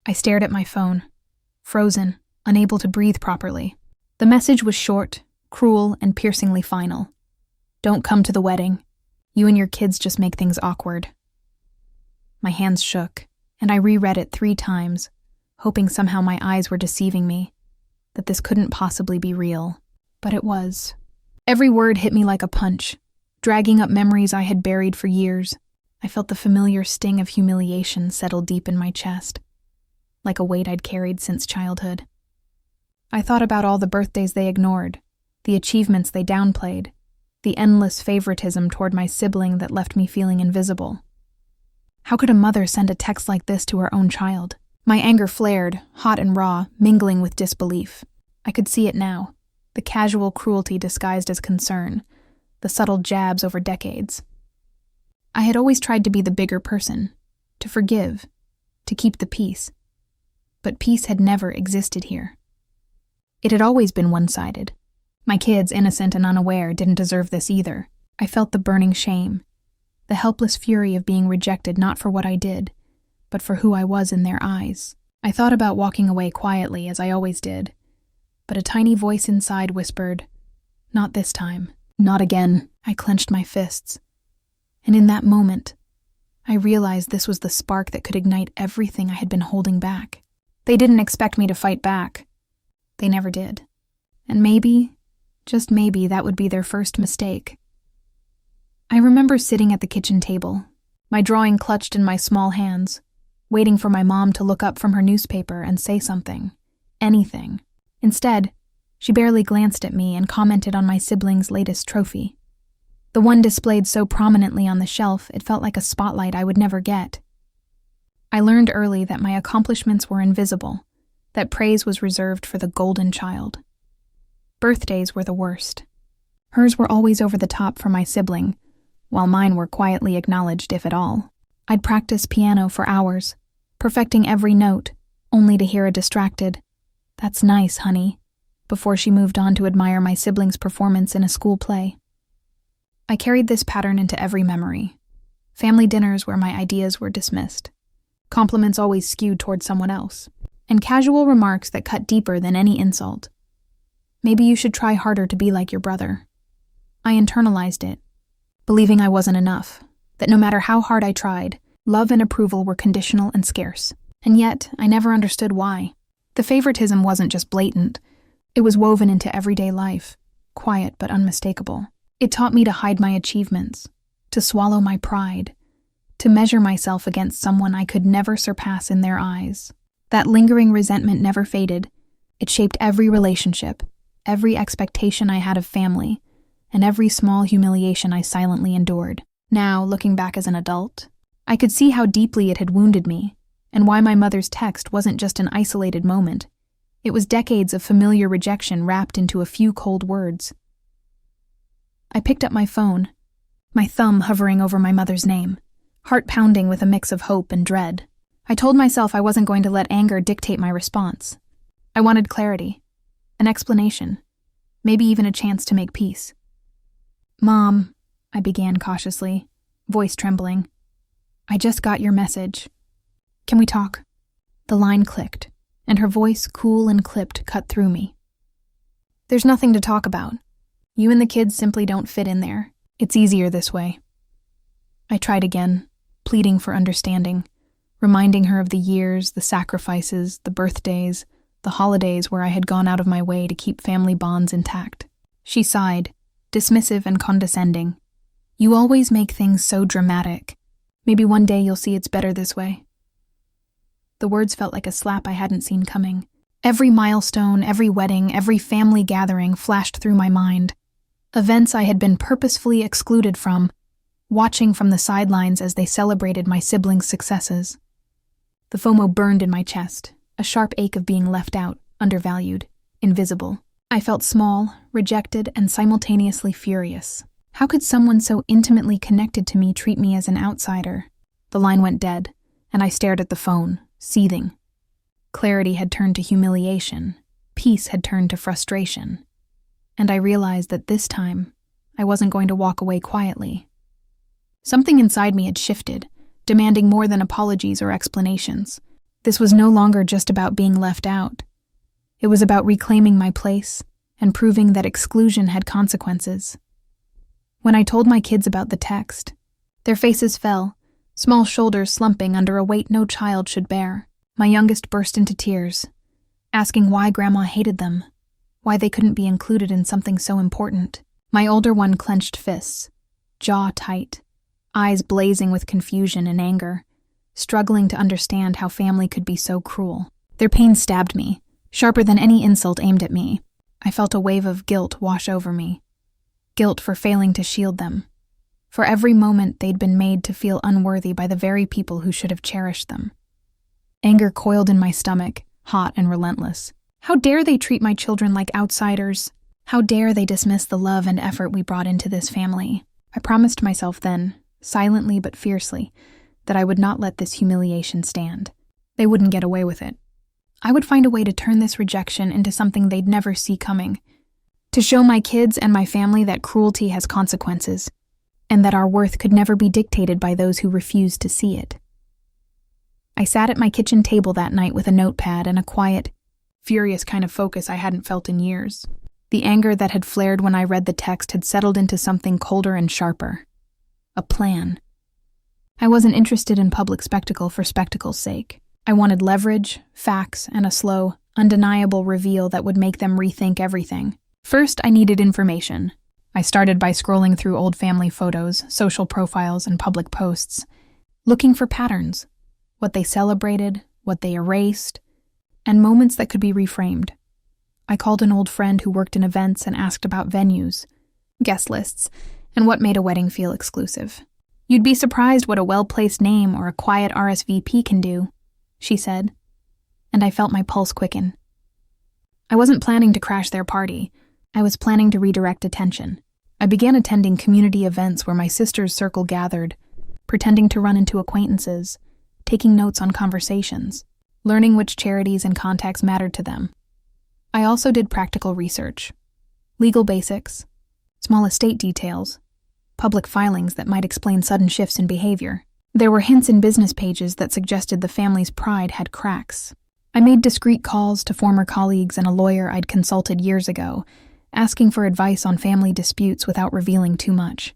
I stared at my phone, frozen, unable to breathe properly. The message was short, cruel, and piercingly final. Don't come to the wedding. You and your kids just make things awkward. My hands shook, and I reread it 3 times, hoping somehow my eyes were deceiving me, that this couldn't possibly be real. But it was. Every word hit me like a punch, dragging up memories I had buried for years. I felt the familiar sting of humiliation settle deep in my chest, like a weight I'd carried since childhood. I thought about all the birthdays they ignored, the achievements they downplayed, the endless favoritism toward my sibling that left me feeling invisible. How could a mother send a text like this to her own child? My anger flared, hot and raw, mingling with disbelief. I could see it now, the casual cruelty disguised as concern, the subtle jabs over decades. I had always tried to be the bigger person, to forgive, to keep the peace. But peace had never existed here. It had always been one-sided. My kids, innocent and unaware, didn't deserve this either. I felt the burning shame, the helpless fury of being rejected not for what I did, but for who I was in their eyes. I thought about walking away quietly, as I always did, but a tiny voice inside whispered, "Not this time. Not again." I clenched my fists. And in that moment, I realized this was the spark that could ignite everything I had been holding back. They didn't expect me to fight back. They never did. And maybe, just maybe, that would be their first mistake. I remember sitting at the kitchen table, my drawing clutched in my small hands, waiting for my mom to look up from her newspaper and say something, anything. Instead, she barely glanced at me and commented on my sibling's latest trophy. The one displayed so prominently on the shelf, it felt like a spotlight I would never get. I learned early that my accomplishments were invisible, that praise was reserved for the golden child. Birthdays were the worst. Hers were always over the top for my sibling, while mine were quietly acknowledged, if at all. I'd practice piano for hours, perfecting every note, only to hear a distracted, "That's nice, honey," before she moved on to admire my sibling's performance in a school play. I carried this pattern into every memory. Family dinners where my ideas were dismissed, compliments always skewed toward someone else, and casual remarks that cut deeper than any insult. "Maybe you should try harder to be like your brother." I internalized it, believing I wasn't enough, that no matter how hard I tried, love and approval were conditional and scarce. And yet, I never understood why. The favoritism wasn't just blatant. It was woven into everyday life, quiet but unmistakable. It taught me to hide my achievements, to swallow my pride, to measure myself against someone I could never surpass in their eyes. That lingering resentment never faded. It shaped every relationship, every expectation I had of family, and every small humiliation I silently endured. Now, looking back as an adult, I could see how deeply it had wounded me, and why my mother's text wasn't just an isolated moment. It was decades of familiar rejection wrapped into a few cold words. I picked up my phone, my thumb hovering over my mother's name, heart pounding with a mix of hope and dread. I told myself I wasn't going to let anger dictate my response. I wanted clarity, an explanation, maybe even a chance to make peace. "Mom," I began cautiously, voice trembling, "I just got your message. Can we talk?" The line clicked, and her voice, cool and clipped, cut through me. "There's nothing to talk about. You and the kids simply don't fit in there. It's easier this way." I tried again, pleading for understanding, reminding her of the years, the sacrifices, the birthdays, the holidays where I had gone out of my way to keep family bonds intact. She sighed, dismissive and condescending. "You always make things so dramatic. Maybe one day you'll see it's better this way." The words felt like a slap I hadn't seen coming. Every milestone, every wedding, every family gathering flashed through my mind. Events I had been purposefully excluded from, watching from the sidelines as they celebrated my siblings' successes. The FOMO burned in my chest, a sharp ache of being left out, undervalued, invisible. I felt small, rejected, and simultaneously furious. How could someone so intimately connected to me treat me as an outsider? The line went dead, and I stared at the phone, seething. Clarity had turned to humiliation. Peace had turned to frustration. And I realized that this time, I wasn't going to walk away quietly. Something inside me had shifted, demanding more than apologies or explanations. This was no longer just about being left out. It was about reclaiming my place and proving that exclusion had consequences. When I told my kids about the text, their faces fell, small shoulders slumping under a weight no child should bear. My youngest burst into tears, asking why Grandma hated them, why they couldn't be included in something so important. My older one clenched fists, jaw tight, eyes blazing with confusion and anger, struggling to understand how family could be so cruel. Their pain stabbed me, sharper than any insult aimed at me. I felt a wave of guilt wash over me. Guilt for failing to shield them. For every moment they'd been made to feel unworthy by the very people who should have cherished them. Anger coiled in my stomach, hot and relentless. How dare they treat my children like outsiders? How dare they dismiss the love and effort we brought into this family? I promised myself then, silently but fiercely, that I would not let this humiliation stand. They wouldn't get away with it. I would find a way to turn this rejection into something they'd never see coming. To show my kids and my family that cruelty has consequences, and that our worth could never be dictated by those who refuse to see it. I sat at my kitchen table that night with a notepad and a quiet, furious kind of focus I hadn't felt in years. The anger that had flared when I read the text had settled into something colder and sharper. A plan. I wasn't interested in public spectacle for spectacle's sake. I wanted leverage, facts, and a slow, undeniable reveal that would make them rethink everything. First, I needed information. I started by scrolling through old family photos, social profiles, and public posts, looking for patterns, what they celebrated, what they erased, and moments that could be reframed. I called an old friend who worked in events and asked about venues, guest lists, and what made a wedding feel exclusive. "You'd be surprised what a well-placed name or a quiet RSVP can do," she said, and I felt my pulse quicken. I wasn't planning to crash their party. I was planning to redirect attention. I began attending community events where my sister's circle gathered, pretending to run into acquaintances, taking notes on conversations, learning which charities and contacts mattered to them. I also did practical research, legal basics, small estate details, public filings that might explain sudden shifts in behavior. There were hints in business pages that suggested the family's pride had cracks. I made discreet calls to former colleagues and a lawyer I'd consulted years ago, asking for advice on family disputes without revealing too much.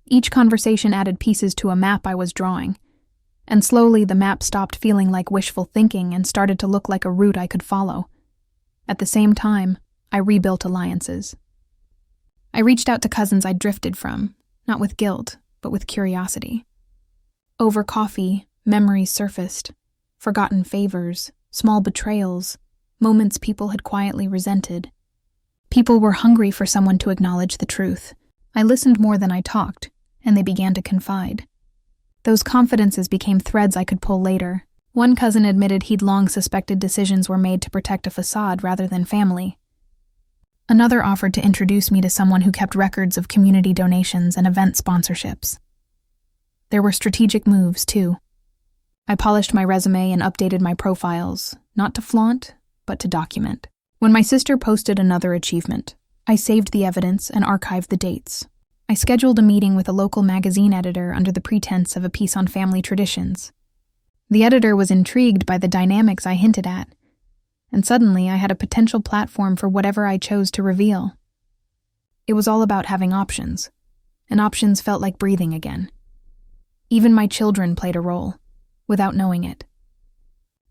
Each conversation added pieces to a map I was drawing, and slowly the map stopped feeling like wishful thinking and started to look like a route I could follow. At the same time, I rebuilt alliances. I reached out to cousins I'd drifted from, not with guilt, but with curiosity. Over coffee, memories surfaced, forgotten favors, small betrayals, moments people had quietly resented. People were hungry for someone to acknowledge the truth. I listened more than I talked, and they began to confide. Those confidences became threads I could pull later. One cousin admitted he'd long suspected decisions were made to protect a facade rather than family. Another offered to introduce me to someone who kept records of community donations and event sponsorships. There were strategic moves, too. I polished my resume and updated my profiles, not to flaunt, but to document. When my sister posted another achievement, I saved the evidence and archived the dates. I scheduled a meeting with a local magazine editor under the pretense of a piece on family traditions. The editor was intrigued by the dynamics I hinted at, and suddenly I had a potential platform for whatever I chose to reveal. It was all about having options, and options felt like breathing again. Even my children played a role, without knowing it.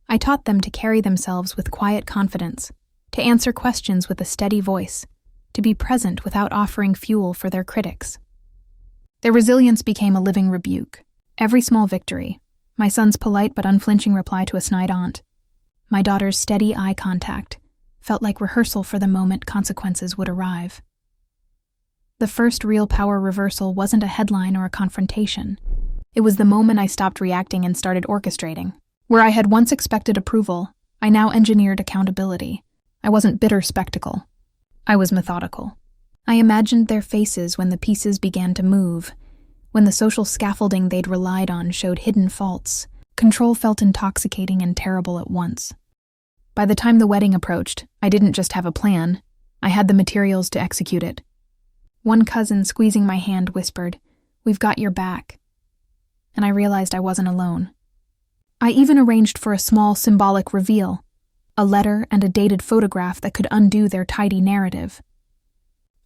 I taught them to carry themselves with quiet confidence, to answer questions with a steady voice, to be present without offering fuel for their critics. Their resilience became a living rebuke. Every small victory, my son's polite but unflinching reply to a snide aunt, my daughter's steady eye contact, felt like rehearsal for the moment consequences would arrive. The first real power reversal wasn't a headline or a confrontation. It was the moment I stopped reacting and started orchestrating. Where I had once expected approval, I now engineered accountability. I wasn't bitter spectacle. I was methodical. I imagined their faces when the pieces began to move, when the social scaffolding they'd relied on showed hidden faults. Control felt intoxicating and terrible at once. By the time the wedding approached, I didn't just have a plan, I had the materials to execute it. One cousin, squeezing my hand, whispered, "We've got your back." And I realized I wasn't alone. I even arranged for a small symbolic reveal, a letter and a dated photograph that could undo their tidy narrative.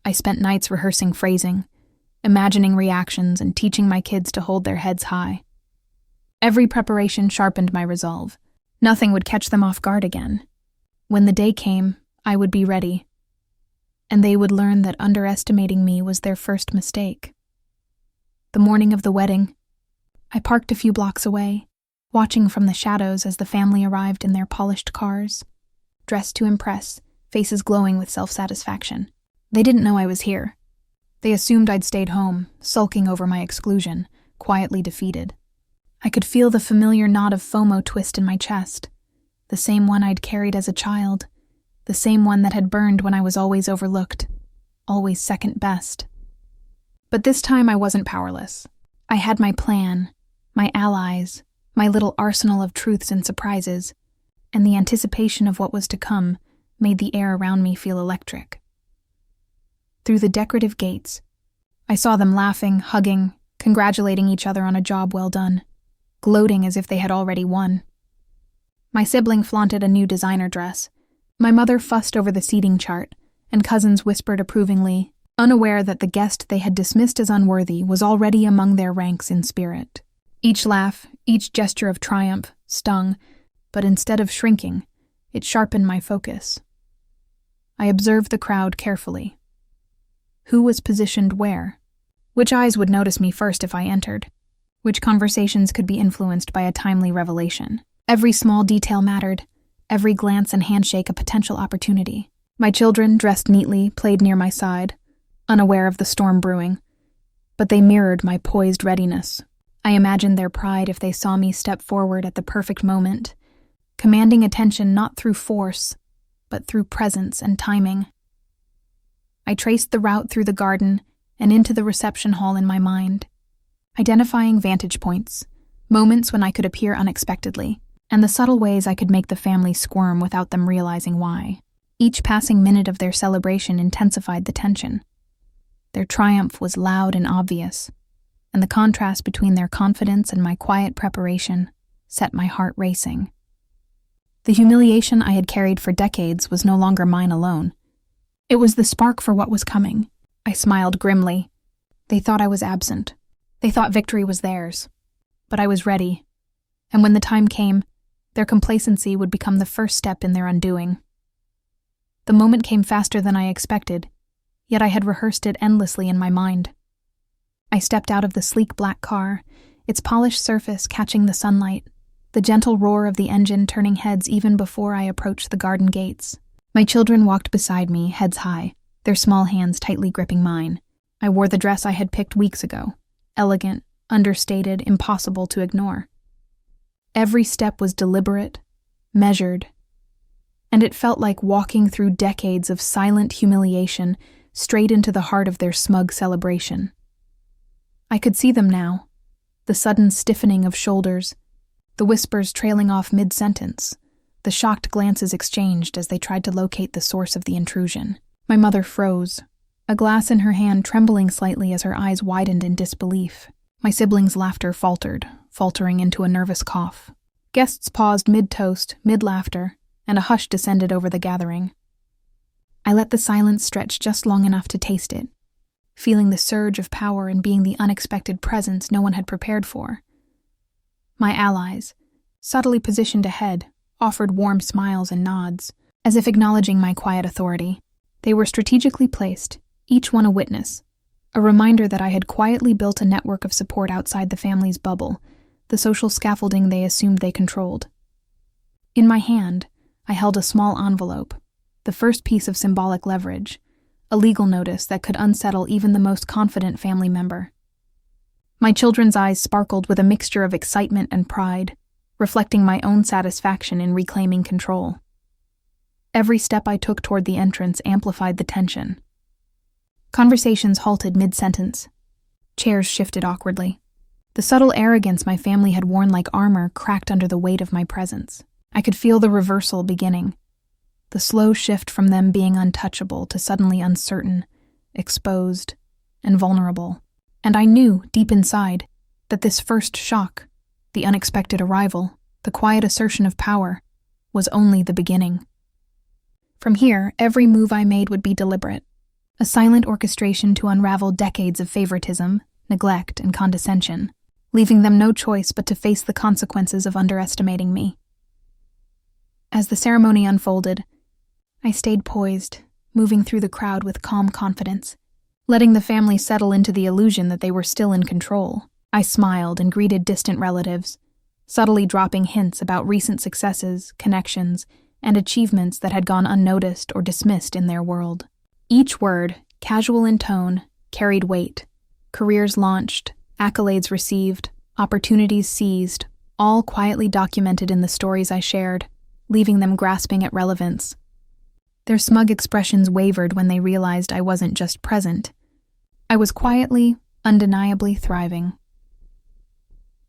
I spent nights rehearsing phrasing, imagining reactions, and teaching my kids to hold their heads high. Every preparation sharpened my resolve. Nothing would catch them off guard again. When the day came, I would be ready, and they would learn that underestimating me was their first mistake. The morning of the wedding, I parked a few blocks away, watching from the shadows as the family arrived in their polished cars, dressed to impress, faces glowing with self-satisfaction. They didn't know I was here. They assumed I'd stayed home, sulking over my exclusion, quietly defeated. I could feel the familiar knot of FOMO twist in my chest, the same one I'd carried as a child, the same one that had burned when I was always overlooked, always second best. But this time I wasn't powerless. I had my plan, my allies, my little arsenal of truths and surprises, and the anticipation of what was to come made the air around me feel electric. Through the decorative gates, I saw them laughing, hugging, congratulating each other on a job well done, gloating as if they had already won. My sibling flaunted a new designer dress. My mother fussed over the seating chart, and cousins whispered approvingly, unaware that the guest they had dismissed as unworthy was already among their ranks in spirit. Each laugh, each gesture of triumph, stung, but instead of shrinking, it sharpened my focus. I observed the crowd carefully. Who was positioned where? Which eyes would notice me first if I entered? Which conversations could be influenced by a timely revelation? Every small detail mattered, every glance and handshake a potential opportunity. My children, dressed neatly, played near my side, unaware of the storm brewing, but they mirrored my poised readiness. I imagined their pride if they saw me step forward at the perfect moment, commanding attention not through force, but through presence and timing. I traced the route through the garden and into the reception hall in my mind, identifying vantage points, moments when I could appear unexpectedly, and the subtle ways I could make the family squirm without them realizing why. Each passing minute of their celebration intensified the tension. Their triumph was loud and obvious, and the contrast between their confidence and my quiet preparation set my heart racing. The humiliation I had carried for decades was no longer mine alone. It was the spark for what was coming. I smiled grimly. They thought I was absent. They thought victory was theirs. But I was ready, and when the time came, their complacency would become the first step in their undoing. The moment came faster than I expected, yet I had rehearsed it endlessly in my mind. I stepped out of the sleek black car, its polished surface catching the sunlight, the gentle roar of the engine turning heads even before I approached the garden gates. My children walked beside me, heads high, their small hands tightly gripping mine. I wore the dress I had picked weeks ago, elegant, understated, impossible to ignore. Every step was deliberate, measured, and it felt like walking through decades of silent humiliation straight into the heart of their smug celebration. I could see them now, the sudden stiffening of shoulders, the whispers trailing off mid-sentence, the shocked glances exchanged as they tried to locate the source of the intrusion. My mother froze, a glass in her hand trembling slightly as her eyes widened in disbelief. My siblings' laughter faltering into a nervous cough. Guests paused mid-toast, mid-laughter, and a hush descended over the gathering. I let the silence stretch just long enough to taste it, feeling the surge of power in being the unexpected presence no one had prepared for. My allies, subtly positioned ahead, offered warm smiles and nods, as if acknowledging my quiet authority. They were strategically placed, each one a witness, a reminder that I had quietly built a network of support outside the family's bubble, the social scaffolding they assumed they controlled. In my hand, I held a small envelope, the first piece of symbolic leverage, a legal notice that could unsettle even the most confident family member. My children's eyes sparkled with a mixture of excitement and pride, reflecting my own satisfaction in reclaiming control. Every step I took toward the entrance amplified the tension. Conversations halted mid-sentence. Chairs shifted awkwardly. The subtle arrogance my family had worn like armor cracked under the weight of my presence. I could feel the reversal beginning, the slow shift from them being untouchable to suddenly uncertain, exposed, and vulnerable. And I knew, deep inside, that this first shock, the unexpected arrival, the quiet assertion of power, was only the beginning. From here, every move I made would be deliberate, a silent orchestration to unravel decades of favoritism, neglect, and condescension, leaving them no choice but to face the consequences of underestimating me. As the ceremony unfolded, I stayed poised, moving through the crowd with calm confidence, letting the family settle into the illusion that they were still in control. I smiled and greeted distant relatives, subtly dropping hints about recent successes, connections, and achievements that had gone unnoticed or dismissed in their world. Each word, casual in tone, carried weight. Careers launched, accolades received, opportunities seized, all quietly documented in the stories I shared, leaving them grasping at relevance. Their smug expressions wavered when they realized I wasn't just present. I was quietly, undeniably thriving.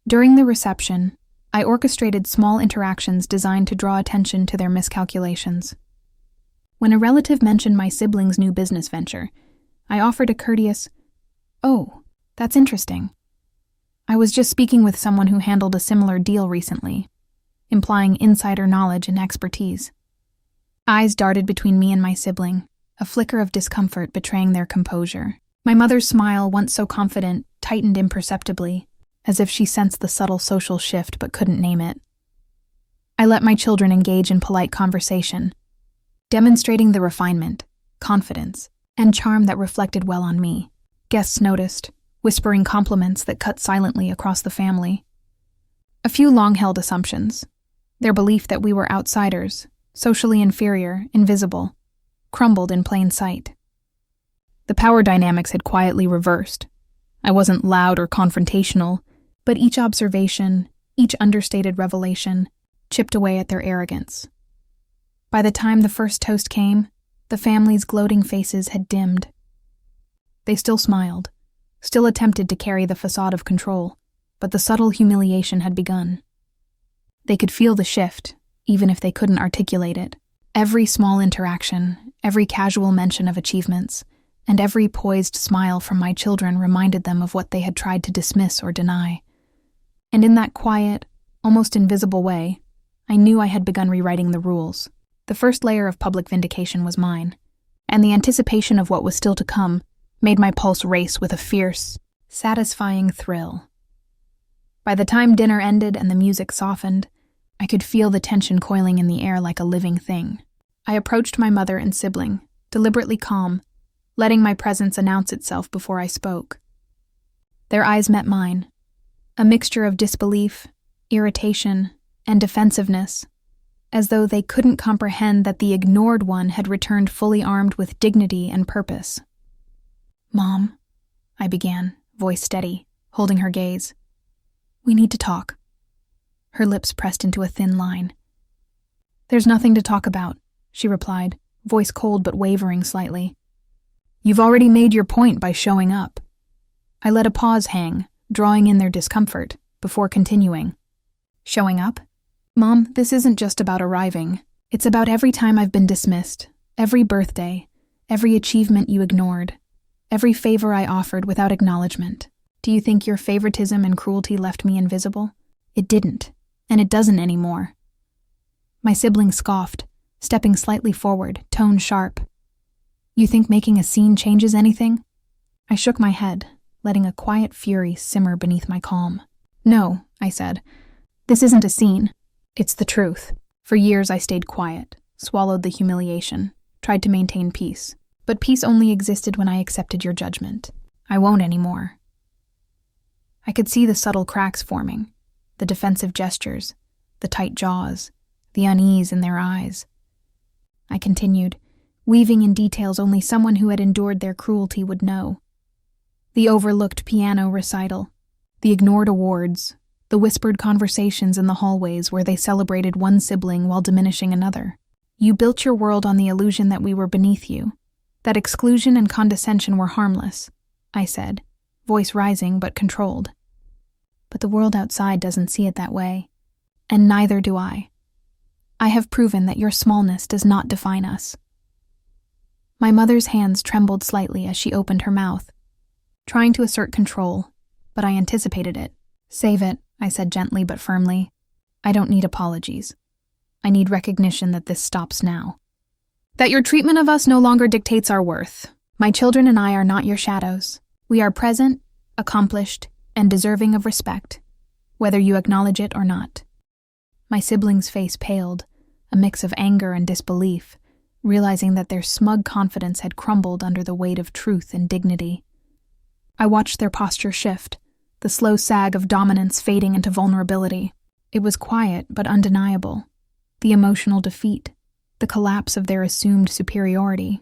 During the reception, I orchestrated small interactions designed to draw attention to their miscalculations. When a relative mentioned my sibling's new business venture, I offered a courteous, "Oh, that's interesting. I was just speaking with someone who handled a similar deal recently," implying insider knowledge and expertise. Eyes darted between me and my sibling, a flicker of discomfort betraying their composure. My mother's smile, once so confident, tightened imperceptibly, as if she sensed the subtle social shift but couldn't name it. I let my children engage in polite conversation, demonstrating the refinement, confidence, and charm that reflected well on me. Guests noticed, whispering compliments that cut silently across the family. A few long-held assumptions, their belief that we were outsiders, socially inferior, invisible, crumbled in plain sight. The power dynamics had quietly reversed. I wasn't loud or confrontational, but each observation, each understated revelation, chipped away at their arrogance. By the time the first toast came, the family's gloating faces had dimmed. They still smiled, still attempted to carry the facade of control, but the subtle humiliation had begun. They could feel the shift, even if they couldn't articulate it. Every small interaction, every casual mention of achievements, and every poised smile from my children reminded them of what they had tried to dismiss or deny. And in that quiet, almost invisible way, I knew I had begun rewriting the rules. The first layer of public vindication was mine, and the anticipation of what was still to come made my pulse race with a fierce, satisfying thrill. By the time dinner ended and the music softened, I could feel the tension coiling in the air like a living thing. I approached my mother and sibling, deliberately calm, letting my presence announce itself before I spoke. Their eyes met mine, a mixture of disbelief, irritation, and defensiveness, as though they couldn't comprehend that the ignored one had returned fully armed with dignity and purpose. "Mom," I began, voice steady, holding her gaze. "We need to talk." Her lips pressed into a thin line. "There's nothing to talk about," she replied, voice cold but wavering slightly. "You've already made your point by showing up." I let a pause hang, drawing in their discomfort, before continuing. "Showing up? Mom, this isn't just about arriving. It's about every time I've been dismissed, every birthday, every achievement you ignored, every favor I offered without acknowledgement. Do you think your favoritism and cruelty left me invisible? It didn't, and it doesn't anymore." My sibling scoffed, stepping slightly forward, tone sharp. "You think making a scene changes anything?" I shook my head, letting a quiet fury simmer beneath my calm. "No," I said. "This isn't a scene. It's the truth. For years I stayed quiet, swallowed the humiliation, tried to maintain peace. But peace only existed when I accepted your judgment. I won't anymore." I could see the subtle cracks forming, the defensive gestures, the tight jaws, the unease in their eyes. I continued, weaving in details only someone who had endured their cruelty would know. The overlooked piano recital, the ignored awards, the whispered conversations in the hallways where they celebrated one sibling while diminishing another. You built your world on the illusion that we were beneath you, that exclusion and condescension were harmless, I said, voice rising but controlled. But the world outside doesn't see it that way, and neither do I. I have proven that your smallness does not define us. My mother's hands trembled slightly as she opened her mouth, trying to assert control, but I anticipated it. "Save it," I said gently but firmly. I don't need apologies. I need recognition that this stops now. That your treatment of us no longer dictates our worth. My children and I are not your shadows. We are present, accomplished, and deserving of respect, whether you acknowledge it or not. My sibling's face paled, a mix of anger and disbelief, realizing that their smug confidence had crumbled under the weight of truth and dignity. I watched their posture shift, the slow sag of dominance fading into vulnerability. It was quiet but undeniable. The emotional defeat, the collapse of their assumed superiority.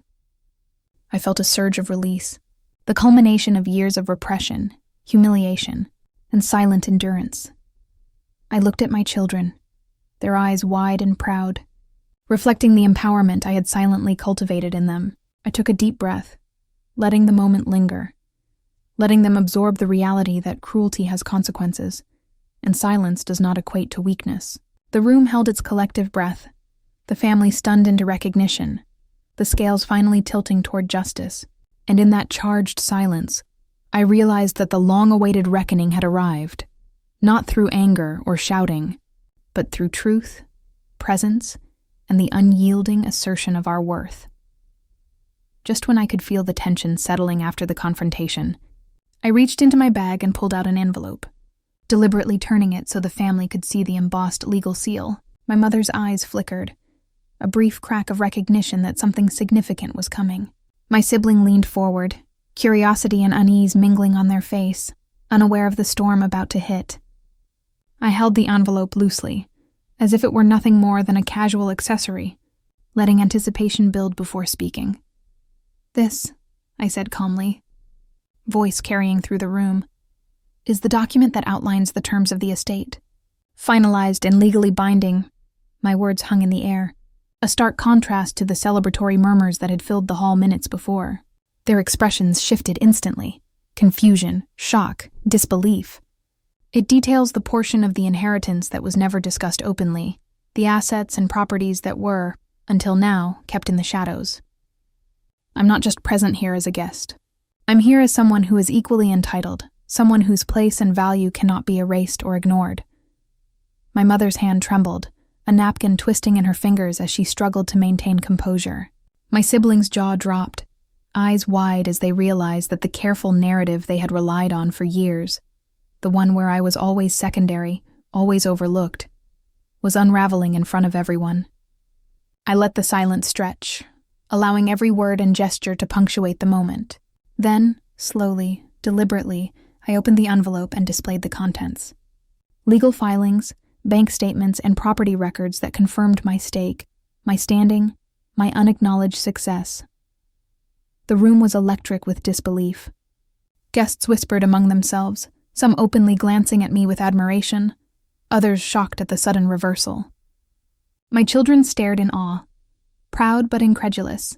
I felt a surge of release, the culmination of years of repression, humiliation, and silent endurance. I looked at my children, their eyes wide and proud, reflecting the empowerment I had silently cultivated in them. I took a deep breath, letting the moment linger, letting them absorb the reality that cruelty has consequences, and silence does not equate to weakness. The room held its collective breath, the family stunned into recognition, the scales finally tilting toward justice, and in that charged silence, I realized that the long-awaited reckoning had arrived, not through anger or shouting, but through truth, presence, and the unyielding assertion of our worth. Just when I could feel the tension settling after the confrontation, I reached into my bag and pulled out an envelope, deliberately turning it so the family could see the embossed legal seal. My mother's eyes flickered, a brief crack of recognition that something significant was coming. My sibling leaned forward, curiosity and unease mingling on their face, unaware of the storm about to hit. I held the envelope loosely, as if it were nothing more than a casual accessory, letting anticipation build before speaking. "This," I said calmly, voice carrying through the room, "is the document that outlines the terms of the estate. Finalized and legally binding." My words hung in the air, a stark contrast to the celebratory murmurs that had filled the hall minutes before. Their expressions shifted instantly: confusion, shock, disbelief. It details the portion of the inheritance that was never discussed openly, the assets and properties that were, until now, kept in the shadows. I'm not just present here as a guest. I'm here as someone who is equally entitled, someone whose place and value cannot be erased or ignored. My mother's hand trembled, a napkin twisting in her fingers as she struggled to maintain composure. My siblings' jaw dropped, eyes wide as they realized that the careful narrative they had relied on for years, the one where I was always secondary, always overlooked, was unraveling in front of everyone. I let the silence stretch, allowing every word and gesture to punctuate the moment. Then, slowly, deliberately, I opened the envelope and displayed the contents. Legal filings, bank statements, and property records that confirmed my stake, my standing, my unacknowledged success. The room was electric with disbelief. Guests whispered among themselves, some openly glancing at me with admiration, others shocked at the sudden reversal. My children stared in awe, proud but incredulous,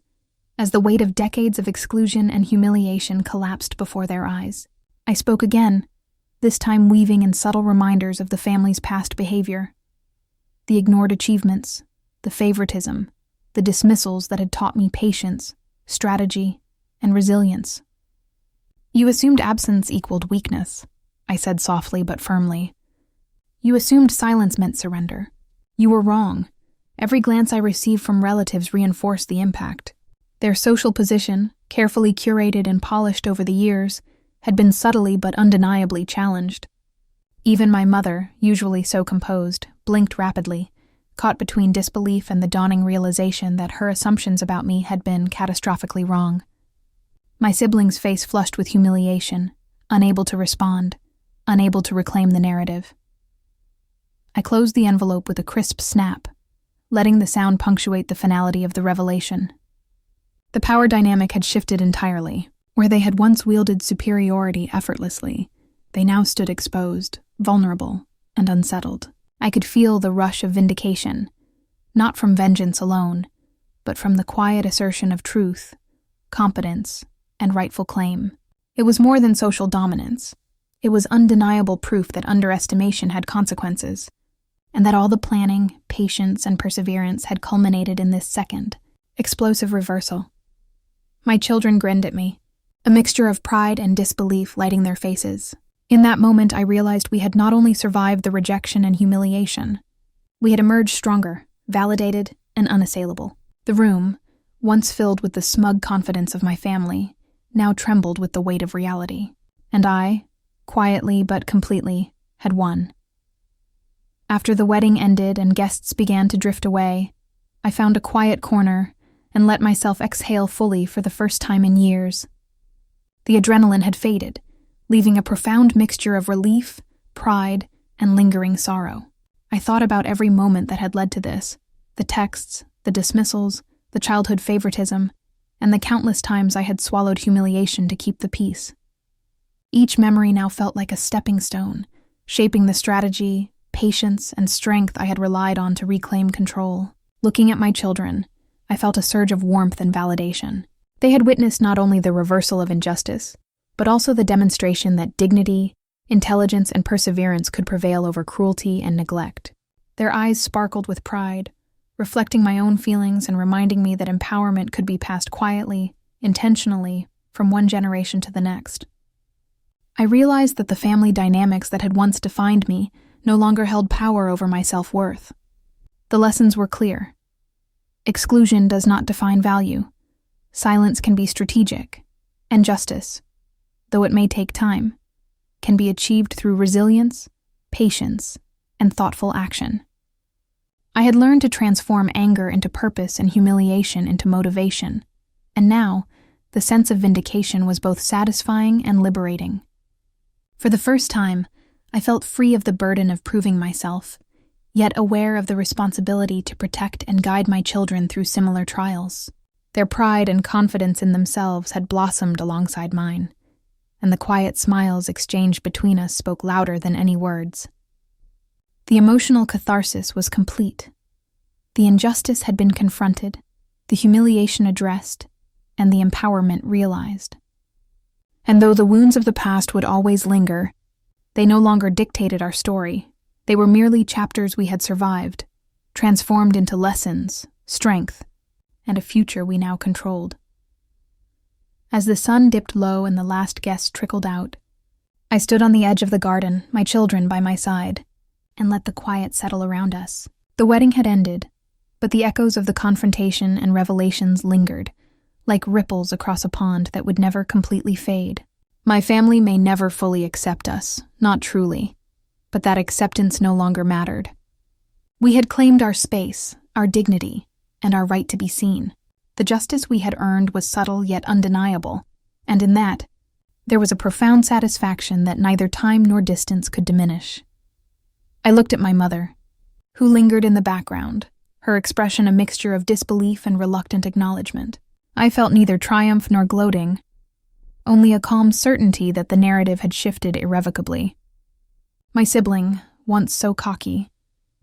as the weight of decades of exclusion and humiliation collapsed before their eyes. I spoke again, this time weaving in subtle reminders of the family's past behavior. The ignored achievements, the favoritism, the dismissals that had taught me patience, strategy, and resilience. "You assumed absence equaled weakness," I said softly but firmly. "You assumed silence meant surrender. You were wrong. Every glance I received from relatives reinforced the impact. Their social position, carefully curated and polished over the years, had been subtly but undeniably challenged. Even my mother, usually so composed, blinked rapidly, caught between disbelief and the dawning realization that her assumptions about me had been catastrophically wrong. My sibling's face flushed with humiliation, unable to respond, unable to reclaim the narrative. I closed the envelope with a crisp snap, letting the sound punctuate the finality of the revelation. The power dynamic had shifted entirely. Where they had once wielded superiority effortlessly, they now stood exposed, vulnerable, and unsettled. I could feel the rush of vindication, not from vengeance alone, but from the quiet assertion of truth, competence, and rightful claim. It was more than social dominance. It was undeniable proof that underestimation had consequences, and that all the planning, patience, and perseverance had culminated in this second, explosive reversal. My children grinned at me, a mixture of pride and disbelief lighting their faces. In that moment, I realized we had not only survived the rejection and humiliation, We had emerged stronger, validated, and unassailable. The room, once filled with the smug confidence of my family, now trembled with the weight of reality. And I, quietly but completely, had won. After the wedding ended and guests began to drift away, I found a quiet corner and let myself exhale fully for the first time in years. The adrenaline had faded, leaving a profound mixture of relief, pride, and lingering sorrow. I thought about every moment that had led to this, the texts, the dismissals, the childhood favoritism, and the countless times I had swallowed humiliation to keep the peace. Each memory now felt like a stepping stone, shaping the strategy, patience, and strength I had relied on to reclaim control. Looking at my children, I felt a surge of warmth and validation. They had witnessed not only the reversal of injustice, but also the demonstration that dignity, intelligence, and perseverance could prevail over cruelty and neglect. Their eyes sparkled with pride, reflecting my own feelings and reminding me that empowerment could be passed quietly, intentionally, from one generation to the next. I realized that the family dynamics that had once defined me no longer held power over my self-worth. The lessons were clear. Exclusion does not define value. Silence can be strategic, and justice, though it may take time, can be achieved through resilience, patience, and thoughtful action. I had learned to transform anger into purpose and humiliation into motivation, and now the sense of vindication was both satisfying and liberating. For the first time, I felt free of the burden of proving myself, yet aware of the responsibility to protect and guide my children through similar trials. Their pride and confidence in themselves had blossomed alongside mine, and the quiet smiles exchanged between us spoke louder than any words. The emotional catharsis was complete. The injustice had been confronted, the humiliation addressed, and the empowerment realized. And though the wounds of the past would always linger, they no longer dictated our story. They were merely chapters we had survived, transformed into lessons, strength, and a future we now controlled. As the sun dipped low and the last guest trickled out, I stood on the edge of the garden, my children by my side, and let the quiet settle around us. The wedding had ended, but the echoes of the confrontation and revelations lingered, like ripples across a pond that would never completely fade. My family may never fully accept us, not truly, but that acceptance no longer mattered. We had claimed our space, our dignity, and our right to be seen. The justice we had earned was subtle yet undeniable, and in that, there was a profound satisfaction that neither time nor distance could diminish. I looked at my mother, who lingered in the background, her expression a mixture of disbelief and reluctant acknowledgement. I felt neither triumph nor gloating, only a calm certainty that the narrative had shifted irrevocably. My sibling, once so cocky,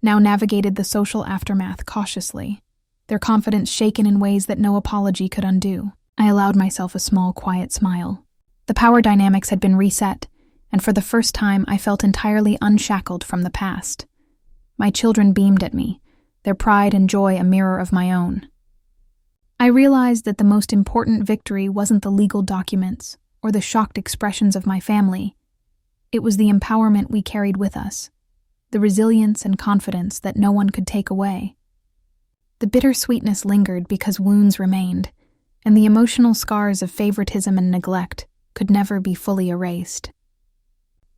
now navigated the social aftermath cautiously, their confidence shaken in ways that no apology could undo. I allowed myself a small, quiet smile. The power dynamics had been reset, and for the first time I felt entirely unshackled from the past. My children beamed at me, their pride and joy a mirror of my own. I realized that the most important victory wasn't the legal documents or the shocked expressions of my family. It was the empowerment we carried with us, the resilience and confidence that no one could take away. The bittersweetness lingered because wounds remained, and the emotional scars of favoritism and neglect could never be fully erased.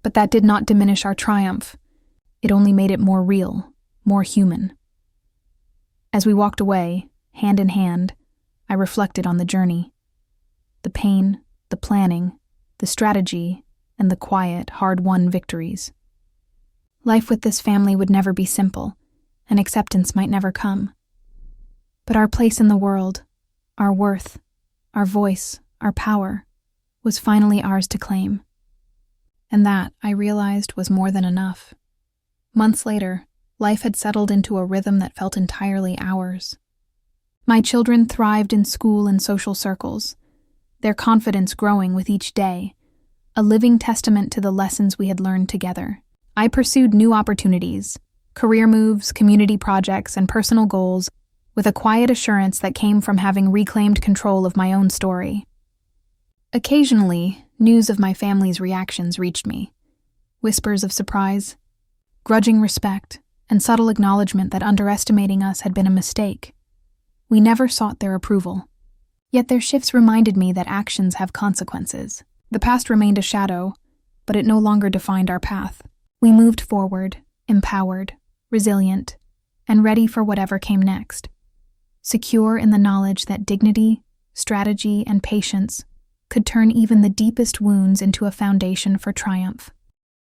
But that did not diminish our triumph. It only made it more real, more human. As we walked away, hand in hand, I reflected on the journey. The pain, the planning, the strategy, and the quiet, hard-won victories. Life with this family would never be simple, and acceptance might never come. But our place in the world, our worth, our voice, our power, was finally ours to claim. And that, I realized, was more than enough. Months later, life had settled into a rhythm that felt entirely ours. My children thrived in school and social circles, their confidence growing with each day, a living testament to the lessons we had learned together. I pursued new opportunities, career moves, community projects, and personal goals with a quiet assurance that came from having reclaimed control of my own story. Occasionally, news of my family's reactions reached me. Whispers of surprise, grudging respect, and subtle acknowledgement that underestimating us had been a mistake. We never sought their approval. Yet their shifts reminded me that actions have consequences. The past remained a shadow, but it no longer defined our path. We moved forward, empowered, resilient, and ready for whatever came next, secure in the knowledge that dignity, strategy, and patience could turn even the deepest wounds into a foundation for triumph.